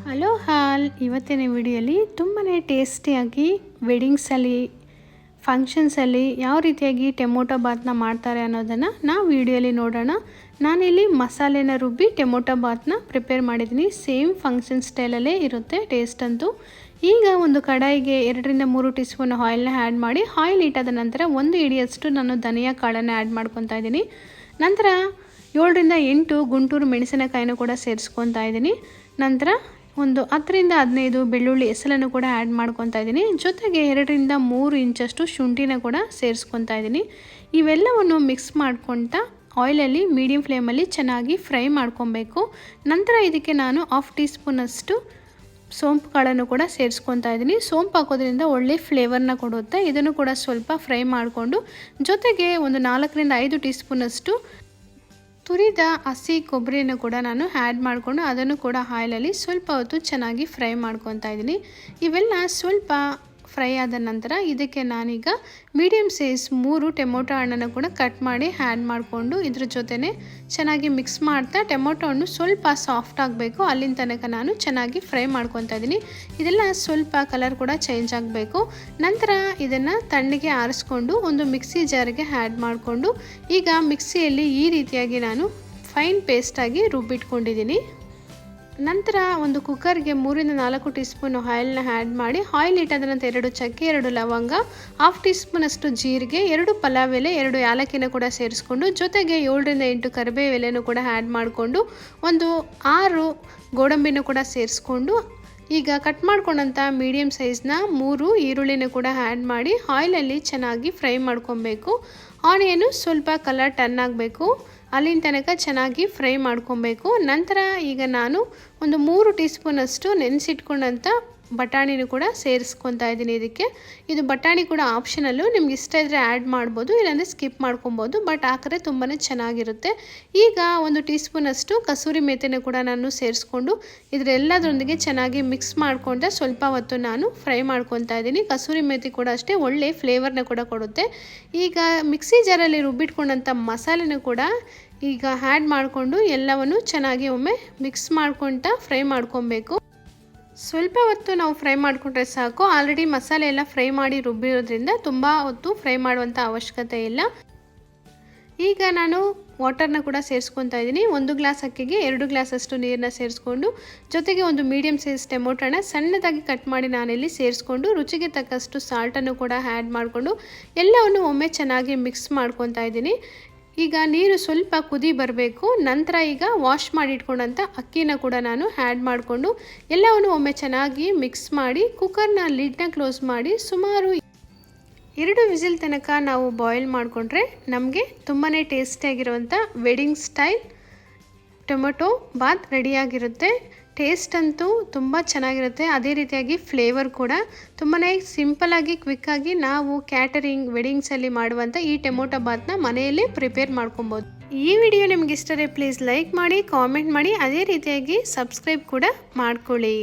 Hello ಹಾಲ್ ಇವತ್ತಿನ ವಿಡಿಯೋಲಿ ತುಂಬಾ ಟೇಸ್ಟಿಯಾಗಿ ವೆಡ್ಡಿಂಗ್ಸಲ್ಲಿ ಫಂಕ್ಷನ್ಸಲ್ಲಿ ಯಾವ ರೀತಿಯಾಗಿ ಟೊಮೊಟೊ ಬಾತ್ನ ಮಾಡ್ತಾರೆ ಅನ್ನೋದನ್ನು ನಾವು ವಿಡಿಯೋಲಿ ನೋಡೋಣ. ನಾನಿಲ್ಲಿ ಮಸಾಲೆನ ರುಬ್ಬಿ ಟೊಮೊಟೊ ಬಾತ್ನ ಪ್ರಿಪೇರ್ ಮಾಡಿದ್ದೀನಿ. ಸೇಮ್ ಫಂಕ್ಷನ್ ಸ್ಟೈಲಲ್ಲೇ ಇರುತ್ತೆ ಟೇಸ್ಟ್ ಅಂತೂ. ಈಗ ಒಂದು ಕಡಾಯಿಗೆ 2-3 ಟೀ ಸ್ಪೂನ್ ಆಯಿಲ್ನ ಆ್ಯಡ್ ಮಾಡಿ, ಆಯಿಲ್ ಇಟ್ಟಾದ ನಂತರ 1 ಹಿಡಿಯಷ್ಟು ನಾನು ಧನಿಯಾ ಕಾಳನ್ನು ಆ್ಯಡ್ ಮಾಡ್ಕೊತಾ ಇದ್ದೀನಿ. ನಂತರ 7-8 ಗುಂಟೂರು ಮೆಣಸಿನಕಾಯಿನೂ ಕೂಡ ಸೇರಿಸ್ಕೊತಾ ಇದ್ದೀನಿ. ನಂತರ ಒಂದು 10-15 ಬೆಳ್ಳುಳ್ಳಿ ಎಸಲನ್ನು ಕೂಡ ಆ್ಯಡ್ ಮಾಡ್ಕೊತಾ ಇದ್ದೀನಿ. ಜೊತೆಗೆ 2-3 ಇಂಚಷ್ಟು ಶುಂಠಿನ ಕೂಡ ಸೇರಿಸ್ಕೊತಾ ಇದ್ದೀನಿ. ಇವೆಲ್ಲವನ್ನು ಮಿಕ್ಸ್ ಮಾಡ್ಕೊತಾ ಆಯಿಲಲ್ಲಿ ಮೀಡಿಯಮ್ ಫ್ಲೇಮಲ್ಲಿ ಚೆನ್ನಾಗಿ ಫ್ರೈ ಮಾಡ್ಕೊಬೇಕು. ನಂತರ ಇದಕ್ಕೆ ನಾನು 1/2 ಟೀ ಸ್ಪೂನಷ್ಟು ಸೋಂಪು ಕಾಳನ್ನು ಕೂಡ ಸೇರಿಸ್ಕೊತಾ ಇದ್ದೀನಿ. ಸೋಂಪು ಹಾಕೋದ್ರಿಂದ ಒಳ್ಳೆ ಫ್ಲೇವರ್ನ ಕೊಡುತ್ತೆ. ಇದನ್ನು ಕೂಡ ಸ್ವಲ್ಪ ಫ್ರೈ ಮಾಡಿಕೊಂಡು ಜೊತೆಗೆ ಒಂದು 4-5 ಟೀ ಸ್ಪೂನಷ್ಟು ತುರಿದ ಹಸಿ ಕೊಬ್ಬರಿಯನ್ನು ಕೂಡ ನಾನು ಆ್ಯಡ್ ಮಾಡಿಕೊಂಡು ಅದನ್ನು ಕೂಡ ಆಯಿಲಲ್ಲಿ ಸ್ವಲ್ಪ ಹೊತ್ತು ಚೆನ್ನಾಗಿ ಫ್ರೈ ಮಾಡ್ಕೊತಾ ಇದ್ದೀನಿ. ಇವೆಲ್ಲ ಸ್ವಲ್ಪ ಫ್ರೈ ಆದ ನಂತರ ಇದಕ್ಕೆ ನಾನೀಗ ಮೀಡಿಯಮ್ ಸೈಜ್ 3 ಟೊಮೊಟೊ ಹಣ್ಣನ್ನು ಕೂಡ ಕಟ್ ಮಾಡಿ ಆ್ಯಡ್ ಮಾಡಿಕೊಂಡು ಇದ್ರ ಜೊತೆನೇ ಚೆನ್ನಾಗಿ ಮಿಕ್ಸ್ ಮಾಡ್ತಾ ಟೊಮೊಟೊ ಹಣ್ಣು ಸ್ವಲ್ಪ ಸಾಫ್ಟ್ ಆಗಬೇಕು ಅಲ್ಲಿನ ತನಕ ನಾನು ಚೆನ್ನಾಗಿ ಫ್ರೈ ಮಾಡ್ಕೊತಾ ಇದ್ದೀನಿ. ಇದೆಲ್ಲ ಸ್ವಲ್ಪ ಕಲರ್ ಕೂಡ ಚೇಂಜ್ ಆಗಬೇಕು. ನಂತರ ಇದನ್ನು ತಣ್ಣಗೆ ಆರಿಸ್ಕೊಂಡು ಒಂದು ಮಿಕ್ಸಿ ಜಾರಿಗೆ ಆ್ಯಡ್ ಮಾಡಿಕೊಂಡು ಈಗ ಮಿಕ್ಸಿಯಲ್ಲಿ ಈ ರೀತಿಯಾಗಿ ನಾನು ಫೈನ್ ಪೇಸ್ಟಾಗಿ ರುಬ್ಬಿಟ್ಕೊಂಡಿದ್ದೀನಿ. ನಂತರ ಒಂದು ಕುಕ್ಕರ್ಗೆ 3-4 ಟೀ ಸ್ಪೂನ್ ಆಯಿಲ್ನ ಆ್ಯಡ್ ಮಾಡಿ, ಆಯಿಲ್ ಇಟ್ಟಾದ ನಂತರ 2 ಚಕ್ಕೆ, 2 ಲವಂಗ, 1/2 ಟೀ ಸ್ಪೂನಷ್ಟು ಜೀರಿಗೆ, 2 ಪಲಾವ್ ಎಲೆ, 2 ಏಲಕ್ಕಿನ ಕೂಡ ಸೇರಿಸ್ಕೊಂಡು ಜೊತೆಗೆ 7-8 ಕರಿಬೇವು ಎಲೆನೂ ಕೂಡ ಆ್ಯಡ್ ಮಾಡಿಕೊಂಡು ಒಂದು 6 ಗೋಡಂಬಿನೂ ಕೂಡ ಸೇರಿಸ್ಕೊಂಡು ಈಗ ಕಟ್ ಮಾಡ್ಕೊಂಡಂಥ ಮೀಡಿಯಮ್ ಸೈಜ್ನ 3 ಈರುಳ್ಳಿನ ಕೂಡ ಆ್ಯಡ್ ಮಾಡಿ ಆಯಿಲಲ್ಲಿ ಚೆನ್ನಾಗಿ ಫ್ರೈ ಮಾಡ್ಕೊಬೇಕು. ಆನಿಯನು ಸ್ವಲ್ಪ ಕಲರ್ ಟರ್ನ್ ಆಗಬೇಕು ಅಲ್ಲಿನ ತನಕ ಚೆನ್ನಾಗಿ ಫ್ರೈ ಮಾಡ್ಕೊಬೇಕು. ನಂತರ ಈಗ ನಾನು ಒಂದು 3 ಟೀ ಸ್ಪೂನಷ್ಟು ನೆನೆಸಿಟ್ಕೊಂಡಂಥ ಬಟಾಣಿನೂ ಕೂಡ ಸೇರಿಸ್ಕೊತಾ ಇದ್ದೀನಿ. ಇದು ಬಟಾಣಿ ಕೂಡ ಆಪ್ಷನಲ್ಲು, ನಿಮ್ಗೆ ಇಷ್ಟ ಇದ್ದರೆ ಆ್ಯಡ್ ಮಾಡ್ಬೋದು, ಇಲ್ಲಾಂದರೆ ಸ್ಕಿಪ್ ಮಾಡ್ಕೊಬೋದು, ಬಟ್ ಹಾಕಿದ್ರೆ ತುಂಬಾ ಚೆನ್ನಾಗಿರುತ್ತೆ. ಈಗ 1 ಟೀ ಸ್ಪೂನಷ್ಟು ಕಸೂರಿ ಮೇಥಿನ ಕೂಡ ನಾನು ಸೇರಿಸ್ಕೊಂಡು ಇದರೆಲ್ಲದರೊಂದಿಗೆ ಚೆನ್ನಾಗಿ ಮಿಕ್ಸ್ ಮಾಡ್ಕೊಂಡು ಸ್ವಲ್ಪ ಹೊತ್ತು ನಾನು ಫ್ರೈ ಮಾಡ್ಕೊತಾ ಇದ್ದೀನಿ. ಕಸೂರಿ ಮೇಥಿ ಕೂಡ ಅಷ್ಟೇ ಒಳ್ಳೆ ಫ್ಲೇವರ್ನ ಕೂಡ ಕೊಡುತ್ತೆ. ಈಗ ಮಿಕ್ಸಿ ಜಾರಲ್ಲಿ ರುಬ್ಬಿಟ್ಕೊಂಡಂಥ ಮಸಾಲೆನೂ ಕೂಡ ಈಗ ಆ್ಯಡ್ ಮಾಡಿಕೊಂಡು ಎಲ್ಲವನ್ನು ಚೆನ್ನಾಗಿ ಒಮ್ಮೆ ಮಿಕ್ಸ್ ಮಾಡ್ಕೊತಾ ಫ್ರೈ ಮಾಡ್ಕೊಬೇಕು. ಸ್ವಲ್ಪ ಹೊತ್ತು ನಾವು ಫ್ರೈ ಮಾಡಿಕೊಂಡ್ರೆ ಸಾಕು. ಆಲ್ರೆಡಿ ಮಸಾಲೆ ಎಲ್ಲ ಫ್ರೈ ಮಾಡಿ ರುಬ್ಬಿರೋದ್ರಿಂದ ತುಂಬ ಹೊತ್ತು ಫ್ರೈ ಮಾಡುವಂಥ ಅವಶ್ಯಕತೆ ಇಲ್ಲ. ಈಗ ನಾನು ವಾಟರ್ನ ಕೂಡ ಸೇರಿಸ್ಕೊತಾ ಇದ್ದೀನಿ. 1 ಗ್ಲಾಸ್ ಅಕ್ಕಿಗೆ 2 ಗ್ಲಾಸಷ್ಟು ನೀರನ್ನ ಸೇರಿಸ್ಕೊಂಡು ಜೊತೆಗೆ ಒಂದು ಮೀಡಿಯಮ್ ಸೈಜ್ ಟೊಮೊಟೊನ ಸಣ್ಣದಾಗಿ ಕಟ್ ಮಾಡಿ ನಾನಿಲ್ಲಿ ಸೇರಿಸ್ಕೊಂಡು ರುಚಿಗೆ ತಕ್ಕಷ್ಟು ಸಾಲ್ಟನ್ನು ಕೂಡ ಆ್ಯಡ್ ಮಾಡಿಕೊಂಡು ಎಲ್ಲವನ್ನು ಒಮ್ಮೆ ಚೆನ್ನಾಗಿ ಮಿಕ್ಸ್ ಮಾಡ್ಕೊತಾ ಇದ್ದೀನಿ. ಈಗ ನೀರು ಸ್ವಲ್ಪ ಕುದಿ ಬರಬೇಕು. ನಂತರ ಈಗ ವಾಶ್ ಮಾಡಿ ಇಟ್ಕೊಂಡಂಥ ಅಕ್ಕಿನ ಕೂಡ ನಾನು ಆ್ಯಡ್ ಮಾಡಿಕೊಂಡು ಎಲ್ಲವನ್ನು ಒಮ್ಮೆ ಚೆನ್ನಾಗಿ ಮಿಕ್ಸ್ ಮಾಡಿ ಕುಕ್ಕರ್ನ ಲಿಡ್ನ ಕ್ಲೋಸ್ ಮಾಡಿ ಸುಮಾರು 2 ವಿಸಿಲ್ ತನಕ ನಾವು ಬಾಯ್ಲ್ ಮಾಡಿಕೊಂಡ್ರೆ ನಮಗೆ ತುಂಬಾ ಟೇಸ್ಟಿಯಾಗಿರುವಂಥ ವೆಡ್ಡಿಂಗ್ ಸ್ಟೈಲ್ ಟೊಮೊಟೊ ಬಾತ್ ರೆಡಿಯಾಗಿರುತ್ತೆ. ಟೇಸ್ಟ್ ಅಂತೂ ತುಂಬ ಚೆನ್ನಾಗಿರುತ್ತೆ. ಅದೇ ರೀತಿಯಾಗಿ ಫ್ಲೇವರ್ ಕೂಡ ತುಂಬಾ ಸಿಂಪಲ್ಲಾಗಿ ಕ್ವಿಕ್ಕಾಗಿ ನಾವು ಕ್ಯಾಟರಿಂಗ್ ವೆಡ್ಡಿಂಗ್ಸಲ್ಲಿ ಮಾಡುವಂಥ ಈ ಟೊಮೊಟೊ ಬಾತ್ನ ಮನೆಯಲ್ಲೇ ಪ್ರಿಪೇರ್ ಮಾಡ್ಕೊಬೋದು. ಈ ವಿಡಿಯೋ ನಿಮ್ಗೆ ಇಷ್ಟರೇ ಪ್ಲೀಸ್ ಲೈಕ್ ಮಾಡಿ, ಕಾಮೆಂಟ್ ಮಾಡಿ, ಅದೇ ರೀತಿಯಾಗಿ ಸಬ್ಸ್ಕ್ರೈಬ್ ಕೂಡ ಮಾಡ್ಕೊಳ್ಳಿ.